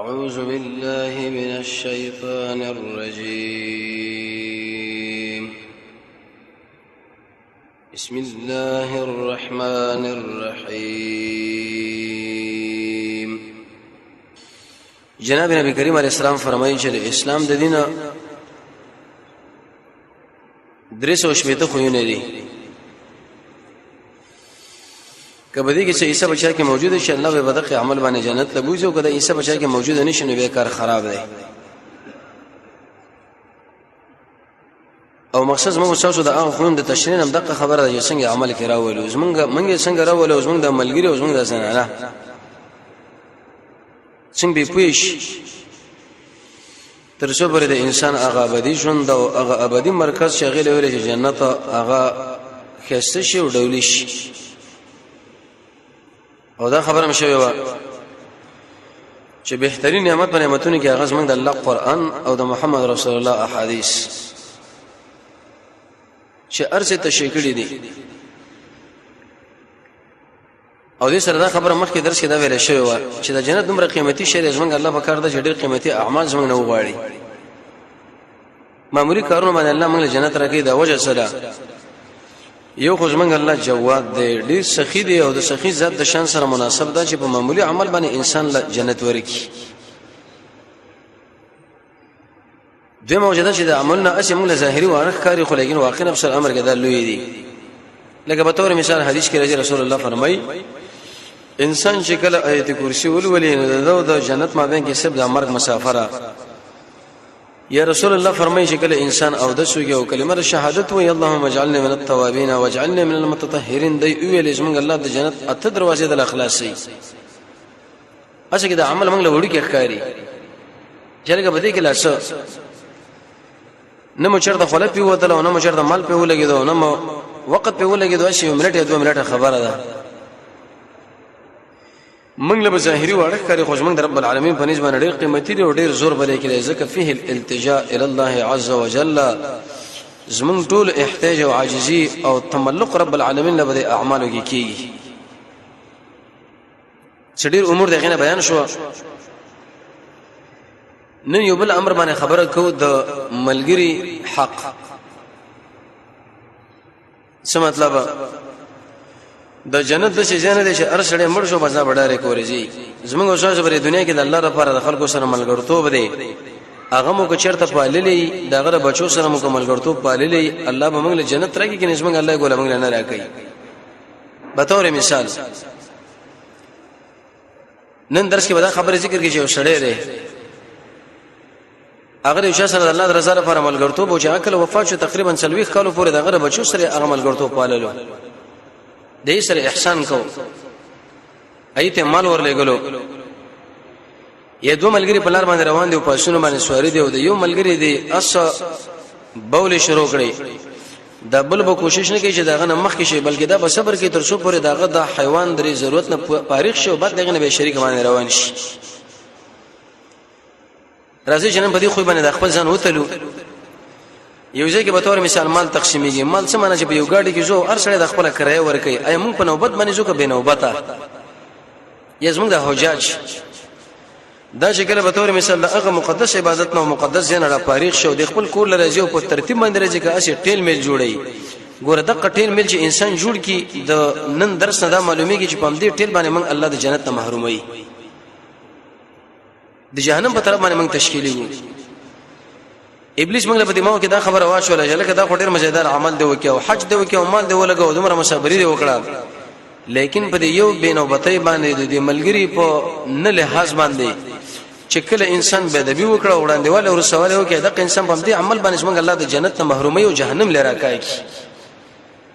أعوذ بالله من الشيطان الرجيم بسم الله الرحمن الرحيم. جناب نبی کریم علیہ السلام فرمایي چې اسلام د دین درس او شپته خوونه دي. کبدی کې چې عیسی بچا کې موجود شي الله به بدقه عمل باندې جنت لګوي او کله عیسی بچا کې موجود نشي نو به کار خراب دی. او مقصد موږ تاسو د هغه خوند د تشریح هم دغه خبره ده چې څنګه عمل کې راولو زمونږ څنګه راولو زمونږ د ملګری او زمونږ د زنانه څنګه به پوښ تر څو پر د انسان هغه ابدي ژوند او هغه ابدي مرکز شغله ورې چې جنت هغه خسته شي او ډولې شي. او دا خبره مشوي وا چې بهترین نعمت په نعمتونو کې هغه زمونږ د الله قرآن او د محمد رسول الله احادیث چې ارسه تشکړې دي. او دې سره دا خبره مخکې درس کې دا ویل شوی و چې د جنت دومره قیمتي شی زمونږ الله په کار د ډېر قیمتي اعمال زمونږ نه وغواړي. معمولی کارونه باندې الله موږ له جنت راکړي دا وجه سره یو خو زمونږ الله جواد دی ډېر سخی دی او د سخی ذات د شان سره مناسب ده چې په معمولی عمل باندې انسان له جنت ورکی. دوی موجوده چې د عملنا اسې موږ له ظاهري وارخ کاری خو لیکن واقع نفس الامر کې دا لوی دی. لکه په تور مثال حدیث کې راځي رسول الله فرمایي انسان چې کله آیت کرسی ولولي نو د جنت مابین کې سب د مرګ مسافره. یا رسول الله فرمایي چې کله انسان او د سوګي او کلمه شهادت وي اللهم اجعلني من التوابين واجعلني من المتطهرين دی ویل زمونږ الله د جنت اته دروازې د اخلاصي. اسه کې د عمل موږ له وړي کې ښکاری چرګه بده کې لاس نه مو چرته خلک په وته او نه مو چرته مال په ولګیدو نه مو وخت په ولګیدو شي منټه 2 منټه خبره ده. موږ له ظاهري وړه کاری خو موږ د رب العالمین په نسبت ډېر قیمتي دی او ډېر زور بلې کې ځکه فيه الالتجاء الى الله عز وجل زموږ ټول احتیاج او عاجزي او تملق رب العالمین له بده اعمالو کې کیږي. چې ډېر امور دغه بیان شو نن یو بل امر باندې خبره کو د ملګری حق. څه مطلب د جنت د شجانه د ار سړی مړ شو بازار وړاره کورځي زمونږ اوسه په دنیا کې د الله لپاره د خلکو سره ملګرتوب دی. هغه مو که چرته پاللې دغه بچو سره مو ملګرتوب پاللې الله به موږ له جنت راکې کې نسبت الله ګول موږ نه راکې. به تور مثال نن درس کې ودا خبره ذکر کې چې سړی دی اگر یو شخص سره الله رضا لپاره ملګرتوب او چې عقل وفات شو تقریبا 30 کال پورې دغه بچو سره هغه ملګرتوب پاللو دې سره احسان کو ایته مال ورلګلو. یا دو ملګری په لار باندې روان دي او پښونو باندې سواری دی او د یو ملګری دی اس بول شروع کړي دا بل به کوشش نه کوي چې داغه مخ کې شي بلکې دا به صبر کوي تر څو پورې داغه د حیوان درې ضرورت نه فارغ شي او بعد دغه نه به شریک باندې روان شي. راځي چې نن په دې خو باندې د خپل ځان وتلو یو ځکه به تور مثال مال تقسیمېږي. مال څه معنی چې په یو گاډي کې جو هر سړی د خپل کرایه ورکړي اي موږ په نوبت باندې جو که به نوبته یا زموږ د حجاج دا چې کله به تور مثال دغه مقدس عبادت نو مقدس ځای نه فارغ شو د خپل کور لري او په ترتیب باندې راځي که اسی ټیل میل جوړي. ګوره دغه ټیل میل چې انسان جوړ کی د نن درس نه دا معلومیږي چې په دې ټیل باندې موږ الله د جنت نه محرومي د جهنم په طرف باندې موږ تشکیلي وو. ابلیس موږ په دماغ کې دا خبره واچوله چې لکه دا خو ډېر مزیدار عمل دی وکي او حج دی وکي او مال دی ولګو دومره مصابري دی وکړه لیکن په یو بینوبتۍ باندې د ملګری په نه لحاظ باندې چې کله انسان به ادبي وکړه وړاندېواله او رسواله وکي دا انسان په دې عمل باندې موږ الله د جنت نه محرومي او جهنم لره کوي.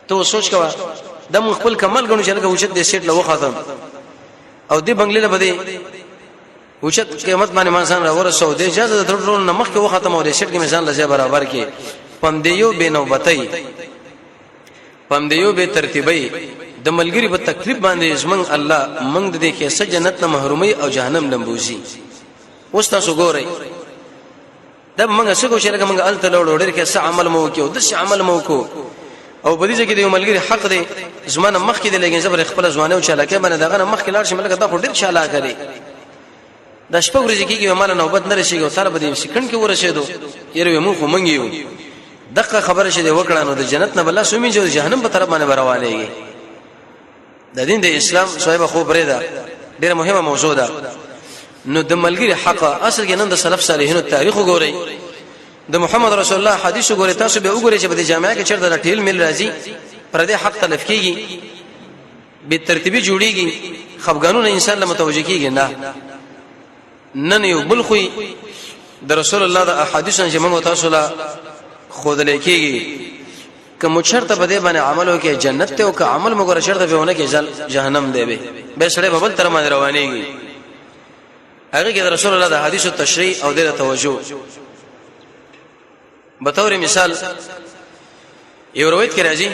ته سوچ کوا د موږ خپل کمال غنو چې لکه وچت دې سیټ لو ختم او دې بنگلې له بده وچت قیمت باندې انسان را ورسو د اجازه د ټول نه مخکې وختم او د شټ کې میزان لږه برابر کې پم دیو بینوبتۍ پم دیو به ترتیبي د ملګری په تکلیف باندې زمنګ الله منګ دې کې سجنت جنت نه محرومي او جهنم لمبوزي. اوس تاسو ګورئ دا موږ څه کو چې موږ الته لوړ ډېر کې څه عمل مو وکړو د څه عمل مو وکړو او په دې کې د یو ملګری حق دی زمانه مخکې دی لګین زبر خپل ځوانه او چالاکه باندې دغه مخکې لاړ شي ملګری دا خو ډېر چالاک دی د شپه ورځې کېږي مال نوبت نه رسیږي او تر به دې سکند کې ورسېدو یره مو خو منګیو دغه خبره شه دې وکړه نو د جنت نه بل سومي جو جهنم په طرف باندې روانېږي د دین د اسلام صاحب خو پرې ده ډیره مهمه موضوع ده نو د ملګری حق اصل کې نن د سلف صالحینو تاریخ وګورئ د محمد رسول الله حدیث وګورئ تاسو به وګورئ چې په جامعه کې چیرته ټیل مل راځي پر دې حق تلف کیږي به ترتیبي جوړیږي خفګانونه انسان له متوجه کیږي نه نن یو بل خو د رسول الله د احادیث چې موږ تاسو له خود لیکيږي کوم شرط په دې باندې عمل وکي جنت ته او که عمل موږ شرط به ونه کې جهنم دی به سره په بل تر باندې روانيږي هغه کې د رسول الله د حدیث تشریح او د توجه به تور مثال یو روایت کې راځي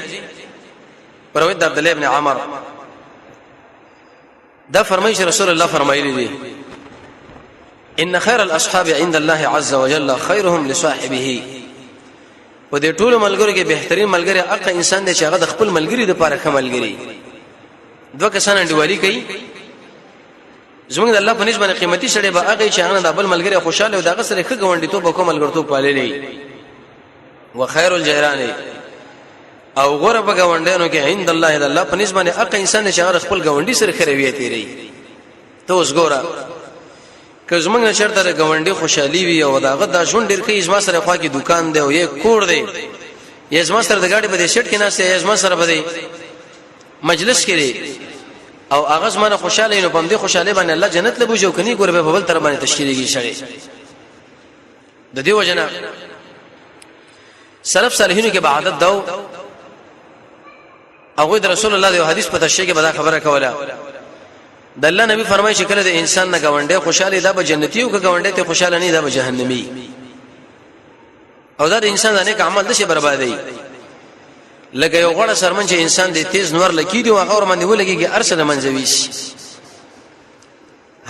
روایت د عبد الله ابن عمر دا فرمایي رسول الله فرمایلی دي ان خير الاصحاب عند الله عز وجل خيرهم لصاحبه په دې ټول ملګرو کې بهترین ملګری هغه انسان دی چې هغه د خپل ملګری د لپاره ښه ملګری دوه کسان انډیوالي کوي زمونږ د الله په نسبت قیمتي شړې به هغه چې هغه د بل ملګری خوشاله او دغه سره ښه غونډې ته په کوم ملګرتوب پاللې وخير الجيران او غره په غونډانو کې عند الله د الله په نسبت هغه انسان چې هغه خپل غونډي سره خروي تیری ته اوس ګوره که زمونږ نه چرته د غونډي خوشحالي وي او داغه د ژوند ډیر کې ازما سره خوا کې دکان دی او یې کور دی یې ازما سره د گاډي په دې شټ کې ناشته یې ازما سره په مجلس کې دی او هغه زما خوشاله نو پم دې خوشاله باندې الله جنت له بوجو کني ګور به بل تر باندې تشکیلېږي شړې د دې وجنه سلف صالحینو کې به عادت داو او د رسول الله د حدیث په تشریح کې به دا خبره کوله د الله نبی فرمایي چې کله د انسان نه غونډه خوشاله ده به جنتی او که غونډه ته خوشاله نه ده به جهنمی او دا د انسان د نیک عمل د شي بربادي لکه یو غوړه سرمن چې انسان د تیز نور لکی دی او هغه ور باندې ولګيږي ارسله منځوي شي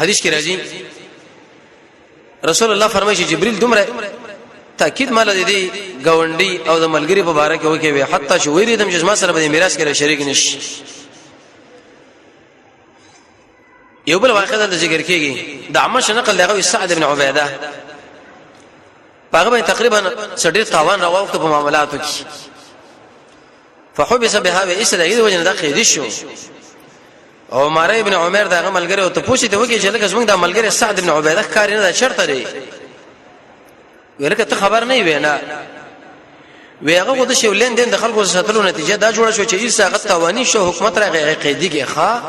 حدیث کې راځي رسول الله فرمایي چې جبريل دومره تاکید مال دي غونډي او د ملګری په باره کې وکوي حتی چې ویری دم جسمه سره به میراث کې شریک نشي یو بل واقعه د ذکر کیږي د عمش نقل لغوي سعد بن عباده هغه تقریبا سړي تاوان راوخت په معاملاتو کې فحبس بها اسرائيل وجن د قید شو او مار ابن عمر دغه ملګری او ته پوښتنه وکړي چې لکه څنګه د ملګری سعد بن عباده کار نه شرط لري ورکه ته خبر نه وینا ویغه غو د شولین دین د خلکو ستلو نتیجه دا جوړه شو چې ایسا غت توانی شو حکومت راغی قیدی کې ښا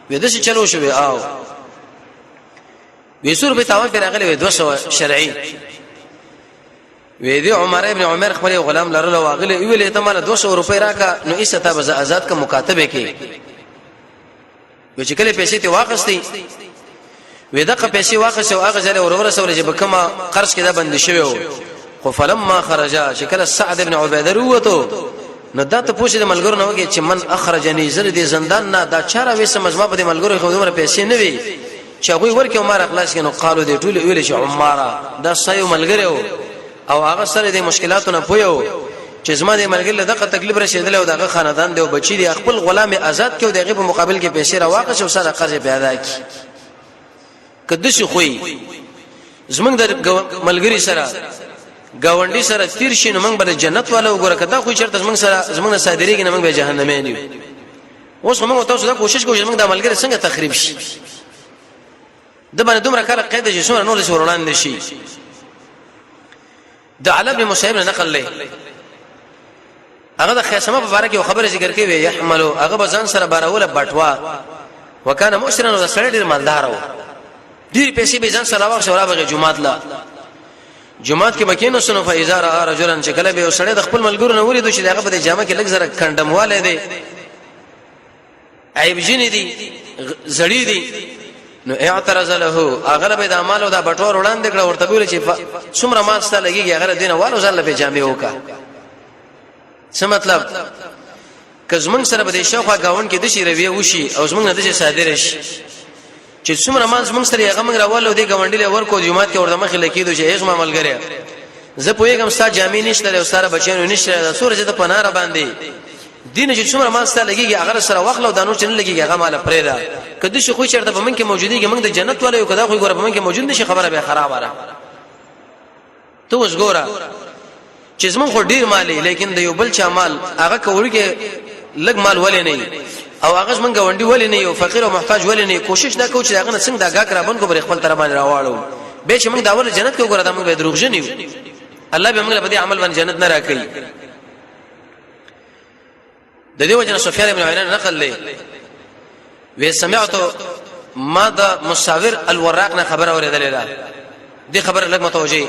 وې د څه چلو شو او وېسور به تاوان پر اغلی 200 شرعي وې دی عمر ابن عمر خپل غلام لرله واغلی ویلې ته مال 200 روپۍ راکا نو ایسه ته به آزاد کا مکاتبه کې و چې کله پیسې ته واغستې وې دغه پیسې واغسته او هغه ځله ورور سره چې بکما قرض کې دا بند شوی خو فلما خرج شکل سعد ابن عباده وروته نو دا ته پوښتنه ملګرو نه وږي چې من اخرجني زل دي زندان نه دا چاره وې سمجما په دې ملګرو خو دومره پیسې نه وي چې هغه ورکه عمر اخلاص کینو قالو دې ټول ویل چې عمره دا صایو ملګرو او هغه سره د مشکلاتونو پویو چې زما د ملګری دغه تکلیف رسیدل او دغه خاندان دی او بچی دی خپل غلام آزاد کړي او دغه په مقابل کې پیسې راواقش او سره قرض پیدا کړي کده شي خوې زمنګ د ملګری سره گاونډي سره تیر شي نو موږ به جنت والا وګوره کدا خو چرته موږ سره زمنګ صادریږي نو موږ به جهنمي نه اوس موږ تاسو دا کوشش کوو چې موږ د ملګری څنګه تخریب شي د باندې دومره کار قید شي سونه نور سورولان نشي د علي بن مصعب نقل لې هغه د خیسمه په اړه کې خبره ذکر کوي يحملوا هغه بزن سره باروله بټوا وکانه مشرن او سره ډیر مالدار و ډیر پیسې به ځان سره واخ شورا به جمعات لا جمعات کې مکینو سنو فاذا را رجلا شکل به سره د خپل ملګرو نو وریدو چې هغه په جامه کې لګ زره کندمواله دی عیب جن دي زړی دي نو اعتراض له اغلب د اعمال او د بټور وړاندې کړه ورته ویل چې څومره مال ستاسو لګيږي هغه دینه والو ځل په جامې وکا څه مطلب که زمونږ سره به د شوخه گاون کې د شي رویه وشي او زمونږ نه د صادره شي چې څومره مال زمونږ سره هغه موږ راوالو دی گاونډي ورکو جمعات کې ورته مخې لکېدو چې هیڅ معامل غره زه پوهیږم ستا جامې نشته او سره بچیانو نشته د سورې ته پناره باندې دین چې څومره مال ستاسو لګيږي هغه سره واخلو د نور چې نه لګيږي هغه مال پرې دا کدي شي خو چیرته په من کې موجوديږي موږ د جنت والے یو کدا خو ګوره په من کې موجود نشي خبره به خراب را ته اوس ګوره چې زمون خو ډیر مالي لیکن د یو بل چا مال هغه کوړي لګ مال ولې نه او هغه څنګه وندي ولې نه یو فقیر او محتاج ولې نه کوشش دا کوي چې هغه څنګه دا غاک را بن کو بر خپل تر باندې راوړو به چې موږ دا ول جنت کې ګوره دا موږ به دروغجن یو الله به موږ په دې عمل باندې جنت نه راکړي د دې وجه سفیان بن عیینه نقل لې و سمعت ما دا مصور الوراق نه خبر اوریدلې ده دې خبر لګ متوجي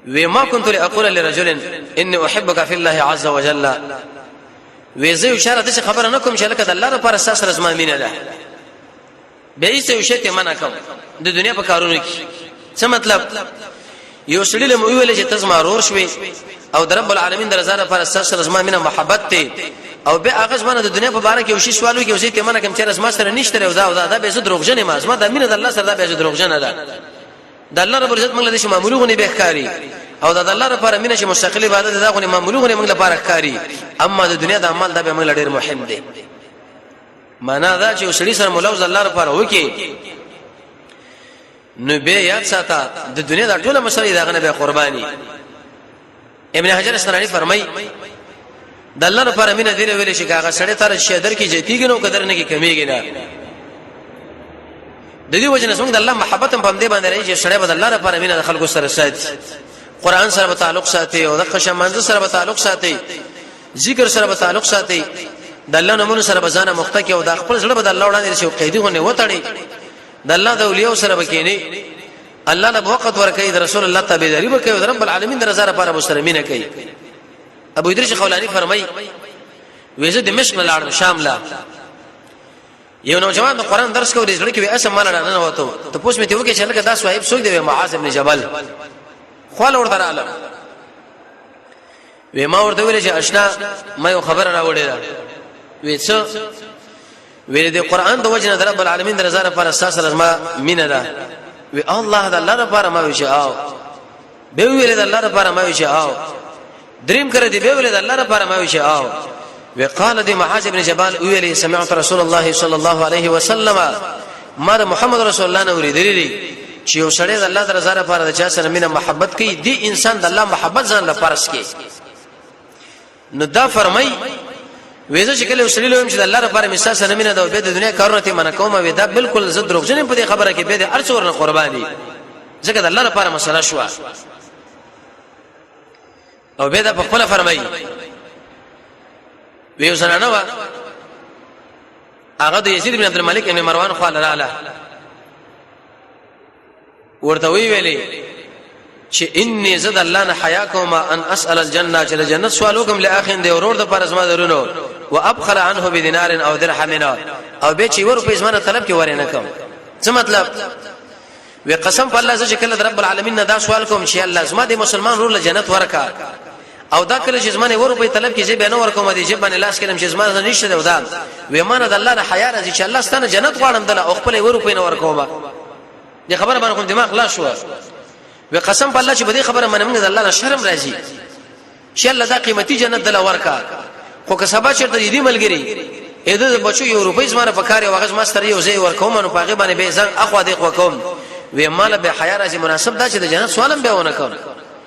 وما كنت لاقول لرجل اني احبك في الله عز وجل وزه اشاره د خبره نه کوم چې لکه د الله لپاره اساس رزما مینه ده به یې څه شی ته منع کوم د دنیا په کارونو کې څه مطلب یو سړی له ویل چې تاسو مارور شوي او د رب العالمین د رضا لپاره اساس رزما مینه محبت ته او به هغه ځمانه د دنیا په اړه کې یو شی سوالو کې یو څه ته منع کوم چې رزما سره نشته او دا به زه دروغجن ما زما د مینه د الله سره دا به زه دروغجن ده د الله رب العزت موږ له دې معمولونه به ښکاری او د الله لپاره مینه چې مستقلی عبادت دا غو معمولونه موږ لپاره ښکاری اما د دنیا د عمل دا به موږ ډیر مهم دي معنا دا چې وسړي سره ملوز الله لپاره وکي نو به یاد ساته د دنیا د ټوله مسلې دا غنه به قرباني ابن حجر اسقلانی فرمای د الله لپاره مینه دی ویل شي کاغه سړی تر شیدر کې جتیږي نو قدر نه کې کمیږي نه د دې وجه نه څنګه د الله محبت په دې باندې راځي چې سړی به د الله لپاره مینه د خلکو سره ساتي قران سره به تعلق ساتي او د خشمانځ سره به تعلق ساتي ذکر سره به تعلق ساتي د الله نومونو سره به ځان مخته کې او د خپل سره به د الله وړاندې شي قیدی غونه وټړي د الله د اولیاء سره به کېنی الله له وخت ورکړي د رسول الله تابعداري وکړي او د رب العالمین د رضا لپاره مسلمانینه کوي ابو ادریس خولانی فرمای وېزه دمشق نه لاړ شام لا یو نوجوان د قران درس کوي ځل کې وې اسم مال نه وته ته پوښتنه ته وکړي چې لکه دا صاحب څوک دی معاذ ابن جبل خپل ورته رااله وې ما ورته ویل چې آشنا ما یو خبر راوړې ده وې څه وې د قران د وجنه د رب العالمین د رضا لپاره اساس رزما مینه ده وې الله د الله لپاره ما وی شاو به ویل د الله لپاره ما وی شاو دریم کړه دی به ویل د الله لپاره ما وی شاو وقال دي معاذ بن جبل ویل سمعت رسول الله صلى الله عليه وسلم ما محمد رسول الله نو لري چې یو سړی د الله د رضا لپاره د چا سره مینه محبت کوي دی انسان د الله محبت ځان لپاره سکي نو دا فرمای وېزه چې کله وسلی لوم چې د الله لپاره مثال سره مینه دا به د دنیا کارونه ته منع کوم وې دا بالکل زه دروغجن په دې خبره کې به د ارڅ ورنه قرباني ځکه د الله لپاره مسله شو او به دا په خپل فرمای ویو زنانه وا هغه د یزید بن عبد الملک ابن مروان خو لاله ورته ویلې چې انی زد الله نه حیا کوم ان اسال الجنه چې جنت سوالوکم لاخین دی ورور د پر ازما درونو وابخل عنه بدينار او درهم او به چې ور په ازمانه طلب کې ورنه کوم څه مطلب وی قسم په الله چې کله رب العالمین نه دا سوال کوم چې الله ازما د مسلمان رور له جنت ورکا او دا کله چې ازمانه ور په طلب کې چې به نو ورکوم دي چې باندې لاس کلم چې ازمانه نشته دی ودا وی مانه د الله نه حیا راځي چې الله ستنه جنت غواړم دله او خپل ور په نو ورکوم دي خبره باندې کوم دماغ لا شو وی قسم په الله چې به دې خبره منم د الله نه شرم راځي چې الله دا قیمتي جنت دل ورکا خو که سبا چرته دې ملګری اې د بچو یو روپۍ زمانه پکاره واغز ماستر یو ځای ورکوم نو پاغه باندې به ځان اخوا دې کوم وی مال به حیا راځي مناسب دا چې د جنت سوالم به ونه کوم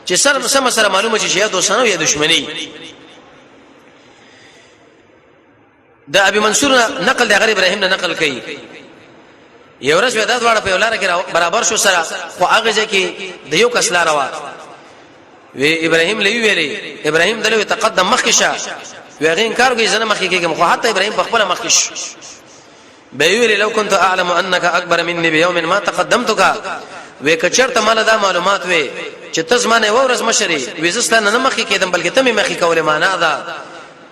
چې سره معلومه چې یا دوستانو یا دښمنی د ابي منصور نقل د غریب ابراهيم نه نقل کړي یو ورځ ودا دواړه په ولاره کې برابر شو سره خو هغه ځکه د یو کس لار وا وی ابراهيم لوي ویلي ابراهيم دلو تقدم مخکشه وی غین کار کوي زنه مخکې کېږم خو حتی ابراهيم په خپل مخکش به ویلي لو كنت اعلم انك اكبر مني بيوم ما تقدمتك وی کچرته مال دا معلومات وی چې تاسمانه ورځ مشري وزستانه نه مخکې کېدم بلکې تمه مخکې کوله معنا دا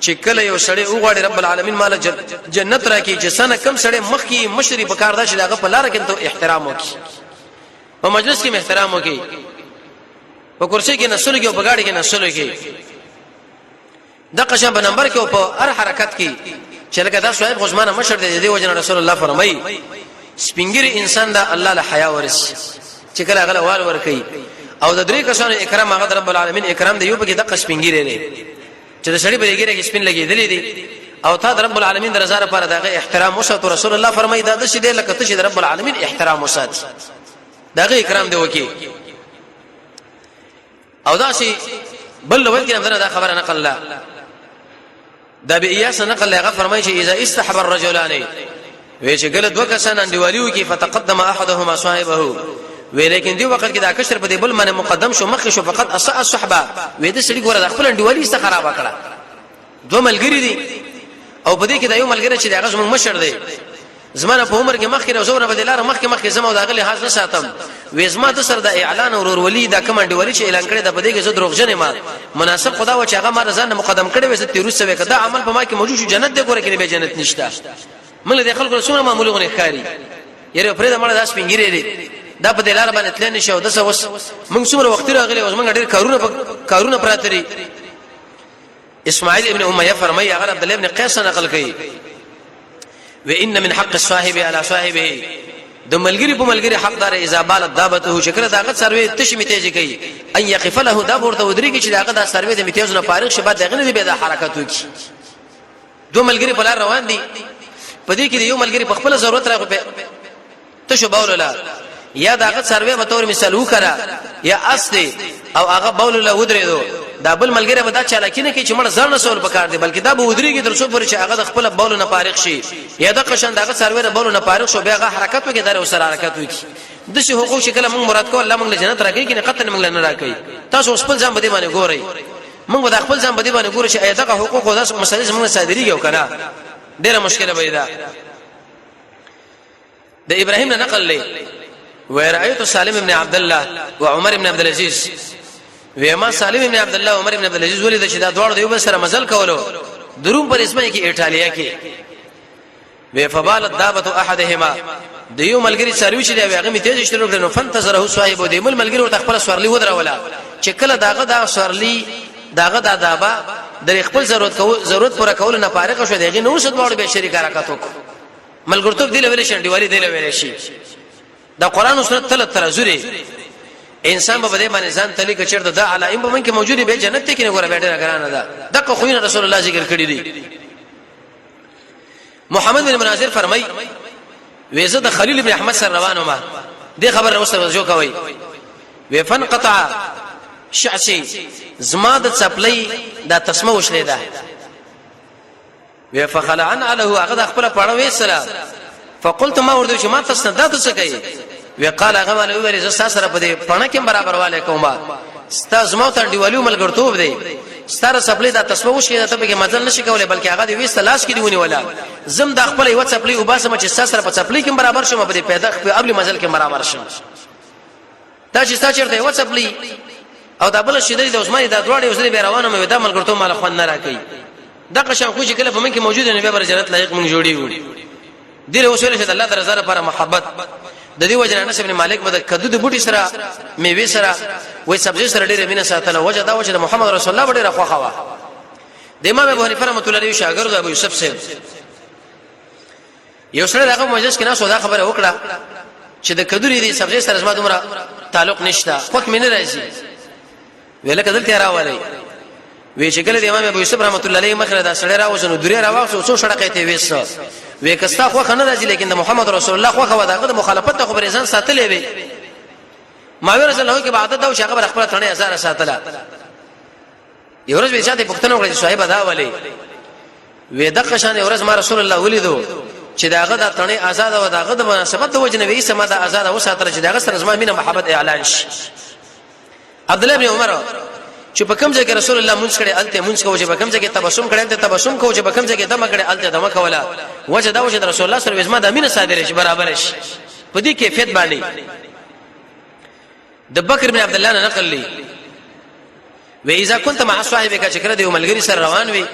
چې کله یو سړی وغواړي رب العالمین مال جنت راکړي چې سنه کم سړی مخکې مشري په کار دا چې داغه په لار کې ته احترام وکړي په مجلس کې احترام وکړي په کرسي کې نسل کې او په گاډي کې نسل کې د قشم په نمبر کې او په هر حرکت کې چې لکه دا صاحب غزمانه مشر دی وجه رسول الله فرمایي سپینګری انسان دا الله له حیا ورس چې کله غل وال ور کوي او د درې کسانو اکرام هغه رب العالمین اکرام دی یو په کې د قشپینګری لري چې د سړي په ګیره کې سپین لګېدلې دي او تا د رب العالمین رضا لپاره دغه احترام وساتو رسول الله فرمایي دا د شي دی لکه ته چې د رب العالمین احترام وساتي دغه اکرام دی وکي او دا شي بل ول کې دا خبره نقل لا دا به ایاس نقل هغه فرمایي چې اذا استحب الرجلان وی چې ګل دوه کسان انډیوالیو کې فتقدم احدهما صاحبه وی لیکن دی وخت کې دا کشر په دې بل باندې مقدم شو مخ شو فقط اساء الصحبه وی د سړي ګوره د خپل انډیوالي څخه خراب کړه دوه ملګری دي او په دې کې دا یو ملګری چې دغه زموږ مشر دی زمانه په عمر کې مخ کې زوره بدلاره مخ کې زمو داغه لحاظ نه ساتم وې زما د سر د اعلان اور ولي دا کوم انډیوالي چې اعلان کړی دا په دې کې زه دروغجن ما مناسب خدا و چې هغه ما ځان مقدم کړی وې 1300 کدا عمل په ما کې موجود شو جنت دې ګوره کې به جنت نشته مله د خلکو سونه معمولی غونې ښکاری یره پرې دا مړه داس پنګیری دي دا په دلاره باندې تل نه شو د اوس موږ څومره وخت راغلی اوس موږ ډېر کارونه پراتري اسماعیل ابن امیہ فرمایي هغه عبد الله ابن قیس نقل کوي وان من حق الصاحب على صاحبه د ملګری په ملګری حقدار اذا بالت دابته شکر داغه سروي تشمیته کوي ان يقف له دا ورته ودري کې چې داغه د سروي د میتیزونه فارغ شبه دغه نه به د حرکت وکي دو ملګری په لار روان دي په دې کې یو ملګری په خپل ضرورت راغی ته شو باول لا یا داغه سروي به تور مثال وکړه یا اصلي او هغه باول لا ودرېدو دا بل ملګری به دا چالاکی نه کوي چې مړ ځان سول پکار دی بلکې دا به ودرېږي تر څو پورې چې هغه د خپل باول نه فارغ شي یا د قشن داغه سروي د باول نه فارغ شو بیا هغه حرکت وکړي دا سره حرکت وکړي د شي حقوق شکل موږ مراد کو الله موږ له جنت راکړي کې نه قطن موږ نه راکړي تاسو خپل ځان بده باندې ګورئ موږ د خپل ځان بده باندې ګورئ چې اې دغه حقوق او داس مسلې موږ صادريږي او کنه ډیره مشکله وي دا د ابراهيم نه نقل لې ورأيت سالم ابن عبد الله وعمر ابن عبد العزيز وما سالم ابن عبد الله عمر ابن عبد العزيز ولید چې دا دوړ دیو سره مزل کولو دروم پر اسمه کې ایټالیا کې و فبالت دابه احدهما دیو ملګری سروي چې دی هغه می تیز اشتراک کړو فانتظره صاحب دی ملګری ورته خپل سورلی ودرولا چې کله داغه دا سورلی داغه دا دابه د خپل ضرورت پوره کول نه فارغ شو دیغه نو څه دوړ به شریک حرکت وک ملګرتوب دی لوري شان دیوالی دی لوري شي دا قران او سنت تل ترازوري انسان به دې باندې ځان تلې کچر د علائم په من کې موجودي به جنت کې نه غره بیٹه غرانه ده دغه خوینه رسول الله ذکر کړی دي محمد بن مناظر فرمای وېزه د خلیل ابن احمد سره روانه ما دې خبر اوسه جو کوي وې فنقطع شعشي زماده چپلې دا تسمه وشلې ده وې فخلعن عليه هغه خپل پړوي سره فقلت ما ورته چې ما تاسو نه تاسو کوي وقال هغه مال ویل ز سره په دې پڼه کې برابر والے کومه استاز مو ته دیوالو ملګرتوب دی ستاره سپلې دا تسبو شي ته به مزل نشي کولای بلکې هغه دی وېست لاس کې دیونه ولا زم د خپل یو سپلې او باسم چې سره په سپلې کې برابر شوم په دې پیدا په قبل مزل کې برابر شوم دا چې ستا چیرته یو سپلې او دا بل شي د عثماني دا دروړې اوسې به روانه مې دا ملګرتوب مال خوان نه راکې دا قشن خو چې کله په من کې موجود نه به بر جنت لایق مونږ جوړیږو دغه وسوله چې الله تعالی لپاره محبت د دې وجه انس ابن مالک بده کدو د بوټي سره میوه سره وې سبزی سره ډېر مینه ساتله وجه دا وجه د محمد رسول الله ډېر خوخه وا د امام ابو حنیفه رحمۃ اللہ علیہ شاګرد ابو یوسف سے یو سره دغه مجلس کې نه سودا خبره وکړه چې د کدو دې سبزی سره زما دومره تعلق نشته خوښ مینه راځي ویل کدل تیرا والی وی چې کله د امام ابو یوسف رحمۃ اللہ علیہ مخره دا سره راوځنو درې راوځو څو سړکې ته وېسو وې کستا خو خنه راځي لیکن د محمد رسول الله خو خو داغه د مخالفت ته خبرې ځان ساتلې وي ما ورسره الله کې بعد دا چې خبر خپل ثانه هزار ساتله یو ورځ به شاته پښتنو کړی صاحب دا ولي وې د قشان یو ورځ ما رسول الله ولیدو چې داغه د ثانه آزاد او داغه د مناسبت د وجنه وې سم د آزاد او ساتره چې داغه سره زما مینه محبت اعلان شي عبد الله بن عمر چې په کوم ځای کې رسول الله مونږ کړي الته مونږ کوو چې په کوم ځای کې تبسم کړي الته تبسم کوو چې په کوم ځای کې دمه کړي الته دمه کولا وجه دا وجه رسول الله سره زما د امینه صادره شي برابر شي په دې کیفیت باندې د بکر بن عبد الله نه نقل لي و اذا كنت مع صاحبك شکر دی ملګری سره روان وي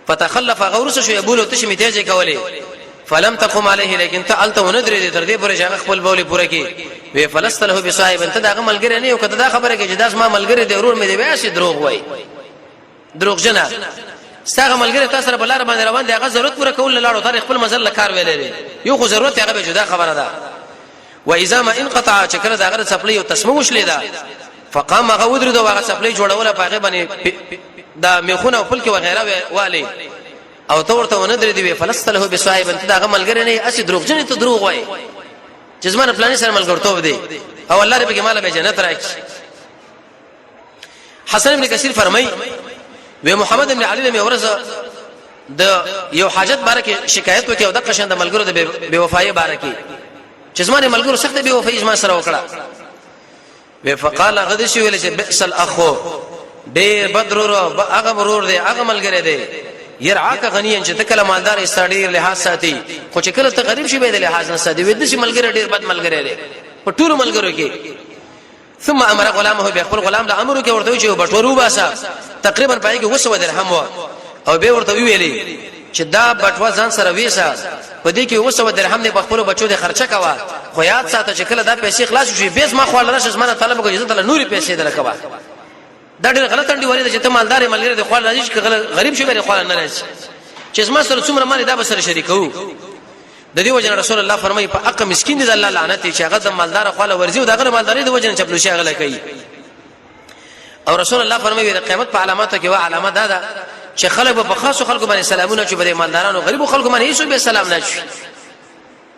فتخلف غورس شو يبول تشمي تیجه کولی فلم تقم عليه لیکن ته الته وندرې تر دې پورې چې خپل بولی پوره کی وی فلست له بصاحب انت دا ملګری نه یو کته دا خبره کې چې داس ما ملګری دی ورور مې دی واسي دروغ وای دروغ جنا ستاسو ملګری تاسو سره بلار باندې روان دی هغه ضرورت پوره کول لاړو تر خپل مزل کار ویلې یو خو ضرورت هغه به جدا خبره ده و اذا ما انقطع شکر دا غره سپلې او تسمو شلې ده فقام غودر دا هغه سپلې جوړوله پاغه باندې دا میخونه او پلک وغیرہ والی او تو ورته وندرې دی فلست له بصاحب انت دا غملګری نه اسی دروغجن ته دروغ وای چې زمانه پلانې سره ملګرتوب دی او الله دې به مال به جنت راکړي. حسن ابن کثیر فرمای و محمد ابن علی له ورزه د یو حاجت بارکه شکایت وکي او د قشن د ملګرو د بے وفای بارکه چې زمانه ملګرو سخت بے وفای زما سره وکړه و فقال غدش ویل چې بئس الاخو ډیر بدرور هغه مرور دی هغه ملګری دی يرعاك غنيا چې تکله مالدار استادیر لحاظ ساتي خو چې کله ته غریب شي به د لحاظ نه ساتي وې د شي ملګری ډیر بد ملګری دی په ټول ملګرو کې. ثم امر غلامه به خپل غلام له امر کې ورته چې بټورو باسا تقریبا پای کې 200 درهم او به ورته ویلي چې دا بټوا ځان سره وېسا په دې کې 200 درهم نه خپل بچو د خرچه کوا خو یاد ساته چې کله دا پیسې خلاص شي بیس ما خو لرش زمانه طلب کوي عزت له نوري پیسې درکوا دا ډېر غلط انډي وری چې ته مالدار ملګری د خپل راځي چې غریب شي به خپل نه راځي چې زما سره څومره مال دا به سره شریکو. د دې وجه رسول الله فرمایي په حق مسكين دي الله لعنت چې هغه د مالدار خپل ورزي او دغه مالداري د وجه چپلوشي غل کوي. او رسول الله فرمایي د قیامت په علاماتو کې وا علامه ده چې خلک په خاصو خلکو باندې سلامونه چې بده مالدارانو غریب خلکو باندې هیڅ به سلام نه شي.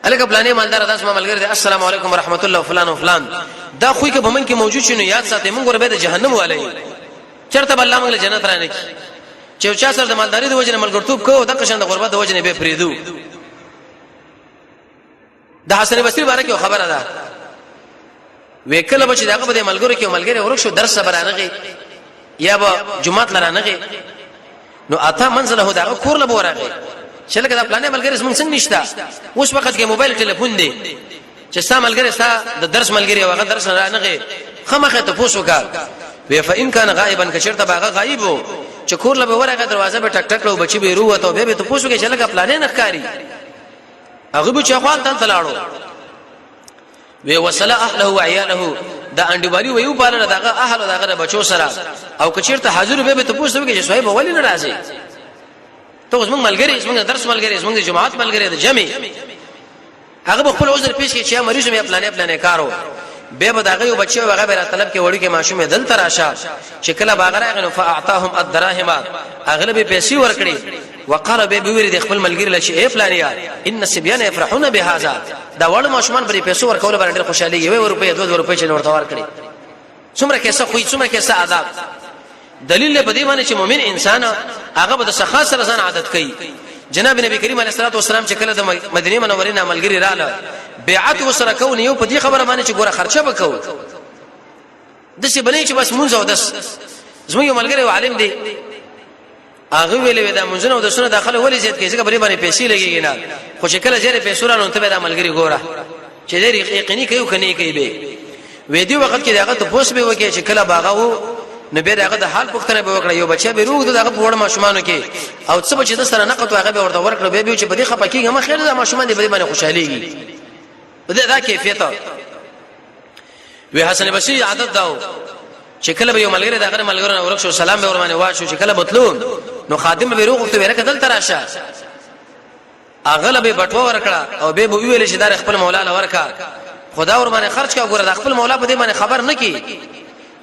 الګ پلانې مالدار داس ما ملګری السلام علیکم ورحمت الله فلان او فلان دا خو کې به من کې موجود شنو یاد ساتي موږ ور به د جهنم والي چرته بل الله موږ جنت رانه کی چې چا سره د مالداري د وجه ملګرتوب کو د قشن د غربت د وجه به فریدو. د حسن بصری باره کې خبره ده وکله به چې دغه په ملګرو کې ملګری ورک شو درس برانغه یا به جمعات لرانغه نو اته منزله دغه کور له ورغه چې لکه دا پلانې ملګری زمونږ څنګه نشته اوس وخت کې موبایل ټلیفون دی چې ستا ملګری ستا د درس ملګری هغه درس رانغه خمخه ته پوسو کا و فإن كان غائبا کشرته باغه غایب وو چې کور له ورغه دروازه به ټک ټک لو بچي به روته به ته پوسو کې چې لکه پلانې نخکاری هغه به چخوال تل تلاړو وی وصله اهله وعياله دا انډیوالي ویو پاله دغه اهل دغه بچو سره او کچیرته حاضر به ته پوښتنه وکړي چې صاحب ولی نه راځي ته زموږ ملګری زموږ درس ملګری زموږ جماعت ملګری د جمع هغه خپل عذر پیش کړي چې مریض مې پلانې کارو به دغه یو بچو هغه به طلب کې وړي کې ماشومه دل تراشه چې کله باغره غنو فاعطاهم الدراهم اغلب پیسې ورکړي وقال به ویری د خپل ملګری لشي اے پلانیا ان السبيان يفرحون بهذا دا وړ ماشومان پر پیسو ورکول باندې خوشالي وي روپې 2 روپې چې ورته ورکړي څومره کیسه خو څومره کیسه عذاب دلیل په دې باندې چې مؤمن انسان هغه به د سخا سره ځان عادت کوي. جناب نبی کریم علیه الصلاه والسلام چې کله د مدینه منورې نه ملګری رااله بیعت وسره کول یو په دې خبره باندې چې ګوره خرچه وکاو د څه بلې چې بس مونږ او داس زموږ یو ملګری عالم دی هغه ویلې دا مونږ نو د سونه داخله ولې زیات کیږي چې بری باندې پیسې لګیږي نه خو چې کله جره پیسې رانو ته دا ملګری ګوره چې دې یقیني کوي کني کوي به وې دی وخت کې داغه ته پوس به وکي چې کله باغه وو نو به داغه د حال پوښتنه به وکړه یو بچا به روغ دغه وړ ماشومانو کې او څه بچی د سره نقط هغه به ورته ورکړه به چې بده خپه کیږي ما خیر د ماشومان دې باندې خوشاليږي بده دا کیفیت وی حسن بصری عادت داو چې کله به یو ملګری دغه ملګرو ورک شو سلام به ورمانه واښو چې کله بتلو نو خادم به روغ ته ورکه دل تراشه اغلب بټو ورکړه او به ویل چې دار خپل مولا له ورکا خدا ورمانه خرج کا ګوره د خپل مولا په دې باندې خبر نه کی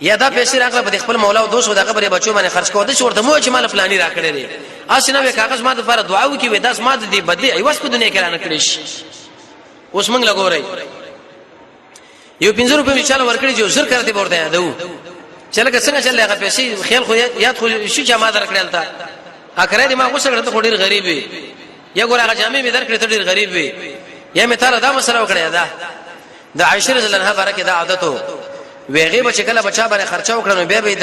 یا دا پیسې راغله په خپل مولا او دوست دغه بری بچو باندې خرج کوو د څورته مو چې مال پلاني راکړي لري اسنه به کاغذ ماده لپاره دعا وکي وې داس ماده دی بدلی ایواس په دنیا کې را نکړي شي اوس موږ لګورای یو 500 روپے چاله ورکړي چې زر کړته ورته یادو چله که څنګه چله هغه پیسې خیال خو یاد خو شي چې ما درکړل تا اخره دې ما غوسه کړته ډیر غریب وي یا ګور هغه جامې می درکړې ته ډیر غریب وي یا می تعالی دا مسله وکړه دا د عائشه رضی الله عنها برکه دا عادتو ویغه بچ کله بچا باندې خرچه وکړنو به به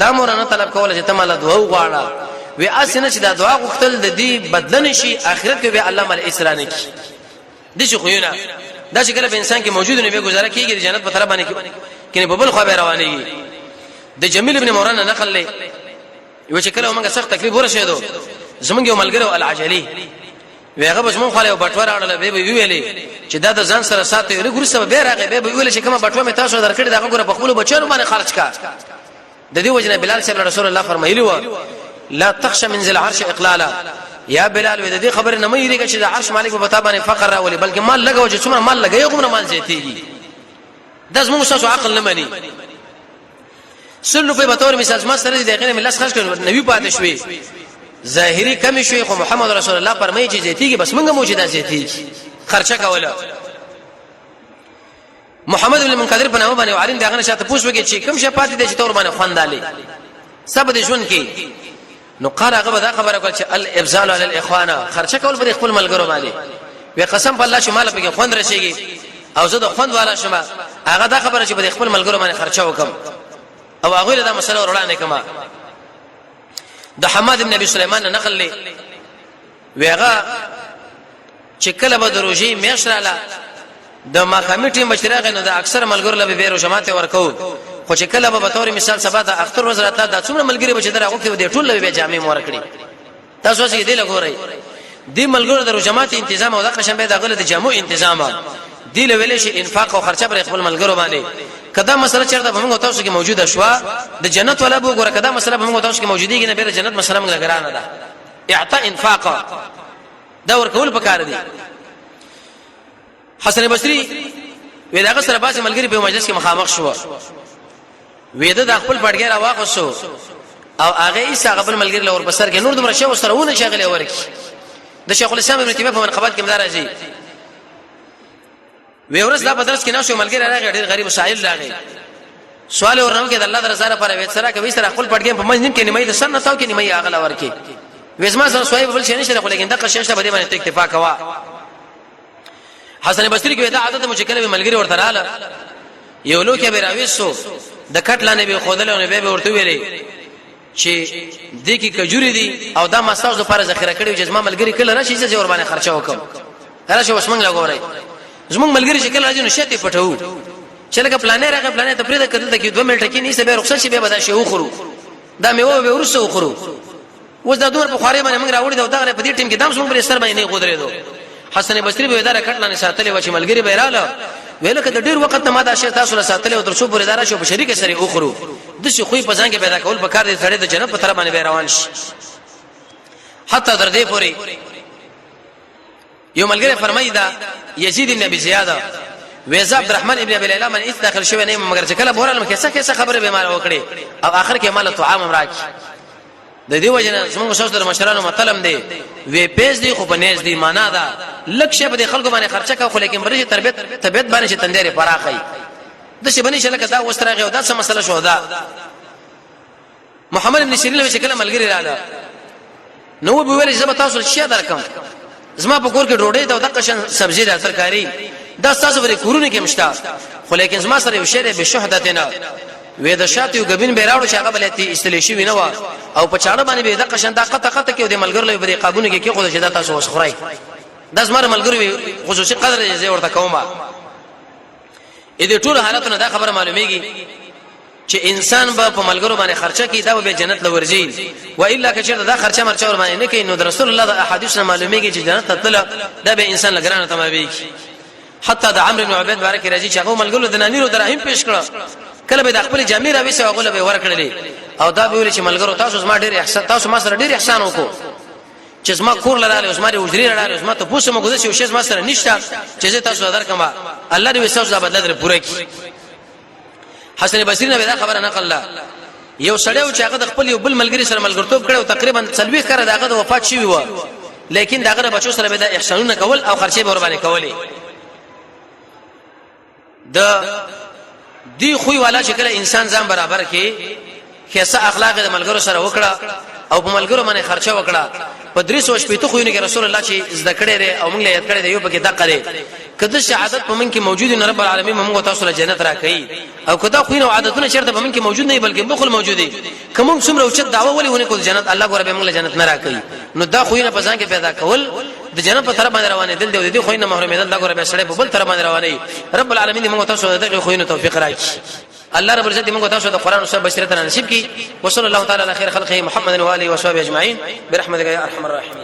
د مورانه طلب کول چې تماله دعا وغواړه وی اسنه چې دا دعا غوښتل د دې بدلن شي اخرت کې به الله مل اسرانه کی د شي خوونه دا چې کله په انسان کې موجود نه به گزاره کیږي د جنت په طرف باندې کینه په بل خو به روانيږي. د جمیل ابن موران نقل لې یو چې کله موږ سخت تکلیف ورسېدو زمونږ یو ملګری العجلی ویغه بس مون خاله بټور اړه به ویلې چې دا د ځان سره ساتي رګور سره به راغی به ویل چې کومه بټوه می تاسو درکړی دا غوړه په خپل بچو باندې خرج کا د دې وجنه بلال صاحب رسول الله فرمایلی و لا تخشى من ذي العرش اقلالا یا بلال و د دې خبر نه مې ریګه چې د عرش مالک په پتا باندې فقر راولي بلکې مال لګو چې څومره مال لګي کومه مال زیاتېږي د زموږ تاسو عقل نه مانی 100 روپے به تور مثال ما سره دې غنه ملس خرج کړو نبی پاتې شوي ظاهري کمی شوي خو محمد رسول الله فرمایي چې زیتیږي بس موږ موجوده زیتیږي خرچه کوله محمد بن منقدر په نامه باندې عالم دغه شاته پوښ وکړي چې کوم شی پاتې دي چې تور باندې خواندالي سبد ژوند کې نو قال هغه دا خبره کول چې الابذال علی الاخوان خرچه کول پر خپل ملګرو باندې وی قسم په الله چې مال په خوند رسیږي او زه د خوند والا شمه هغه دا خبره چې په خپل ملګرو باندې خرچه وکم او هغه له مسله ورانه کما د حماد بن ابي سليمان نقل لي ویغه چې کله به دروژي میشراله د ما کمیټي مشرغه نو د اکثر ملګرو له بیرو جماعت ورکو خو چې کله به تور مثال سبا د اختر وزارت د څومره ملګری بچ دره وخت د ټول به جامع مور کړی تاسو چې دی لګورئ دی ملګرو د جماعت تنظیم او د قشن به د غل د جامع تنظیم دی له ویلې شي انفاق او خرچه پر خپل ملګرو باندې کدا مسله چیرته به موږ تاسو کې موجوده شو د جنت ولا به ګوره کدا مسله به موږ تاسو کې موجودي نه به جنت مسله موږ لګرانه ده اعطاء انفاق دا ورکول پکار دي حسن بصري ویداغه سره باسي ملګری په مجلس کې مخامخ شو وېده د خپل پړګر واغسو او هغه ایسا قبل ملګری لور بسر کې نور دمر شو سرهونه شغله ورکی د شیخ الاسلام ابن تیمیه په منقبات کې مدارجي وېورس دا بدرس کې نشو ملګری راغی ډېر غریب سائل راغی سوال ورنو کې د الله رضا لپاره وې سره کوي سره خپل پړګر په منځ کې نیمه د سن تاو کې نیمه هغه ورکی وېسما سره سوای بل شي نشه لیکن دا قششه بده باندې اکتفا کوا حسن بصري کې دا عادت مشکله به ملګری ورته رااله یو لو کې به راويسو د کټلانه به خودلونه به ورته ویلې چې د کی کجوري دي او دا ماساج لپاره ذخیره کړی چې ما ملګری کله راشي چې ور باندې خرچه وکم راشه وسمنګ لګورای زمونږ ملګری چې کله راځي نو شته پټو چې لکه پلانې راغی پلانې ته پرې کړل کې 2 منټه کې نه سبه رخصت شي به بدا شي وخورو دا میوه به ورسره وخورو وځ دا دور په خاري باندې موږ راوړی دا دغه په دې ټیم کې دام څنګه پر سر باندې نه غوډرې دو حسن بصري به اداره کټلانه ساتلې و چې ملګری به رااله ویل کده ډیر وخت ما دا شی تاسو له ساتلې او تر څو پورې اداره شو په شریک سره اوخرو د شي خو په ځان کې پیدا کول په کار دي سړی د جنت په طرف باندې روان شي حتی در دې پورې یو ملګری فرمایدا یزید بن ابي زیاد ویزا عبدالرحمن ابن ابي ليلى من اس داخل شوی نه مگر چې کله بورال مکه څه خبره به مال وکړي او اخر کې مال طعام راکی د دې وجنه څنګه شوز در مشرانو مطلب دی وی پیس دی خو په نيز دی معنا دا لکه به خلکو باندې خرچه کا خو لیکن برې طبيعت باندې چې تندې پراخي د شي باندې شلکه دا وستراغه دا څه مسله شو دا محمد ابن سیرین له شکل ملګری رااله نو به ویل زما تاسو شي درکم زما په کور کې ډوډۍ دا د قشن سبزی دا ترکاری دا تاسو ورې کورونه کې مشتا خو لیکن زما سره یو شی به شهادتنا وې د شات یو غبین بیراړو چې هغه بلتی استلیشي وینو او په چاړه باندې به د قشن دا قطه کې د ملګر له بری قابونه کې خو د شدت تاسو وسخرای د زمره ملګری خصوصي قدر یې ورته کومه اې د ټول حالتونو دا خبره معلومیږي چې انسان به په ملګرو باندې خرچه کوي دا به جنت لورځي و الا که چیرته دا خرچه مرچه ور باندې نه کوي نو د رسول الله د احادیث نه معلومیږي چې جنت ته تل دا به انسان لګرانه تمامي حتی د عمرو بن عبید بارک راځي چې هغه ملګرو د نانیرو دراهم پیش کړه کله به د خپل جامع راوي سو هغه به ورکړلې او دا به ویل چې ملګرو تاسو ما ډېر احسان تاسو ما سره ډېر احسان وکړو چې زما کور لراله اوس ما دې وجري لراله اوس ما ته پوښتنه مګو چې شی ما سره نشته چې تاسو درکما الله دې تاسو بدل در پوره کړي حسن بصری نه دا خبره نقل لا یو سړیو چې هغه د خپل یو بل ملګری سره ملګرتوب کړو تقریبا 30 کړه داغه د وفات شوی و لیکن داغه بچو سره به د احسانونه کول او خرچه به ور باندې کولې د دی خوې والا چې کله انسان ځان برابر کې کیسه اخلاق د ملګرو سره وکړه او په ملګرو باندې خرچه وکړه په 300 خوونه کې رسول الله چې زده کړی دی او موږ له یاد کړی دی یو پکې دقه دی کله شهادت په من کې موجود نه رب العالمین موږ تاسو له جنت راکړي او کدا خوونه او عادتونه چیرته په من کې موجود نه بلکې بخل موجود دي کوم څومره اوچت دعوه ولې ونه کول جنت الله ګوره به موږ له جنت نه راکړي نو دا خوونه په ځان کې پیدا کول د جنت په طرف باندې روانه دل دی د خوونه محروم دل دا ګوره به سړی په بل طرف باندې روانه رب العالمین موږ تاسو دغه خوونه توفیق راکړي الله رب العزت موږ تاسو د قران او سنت بشریت نصیب کړي وصلی الله تعالی علی خیر خلقه محمد و علیه و صحبه اجمعین برحمتک یا ارحم الراحمین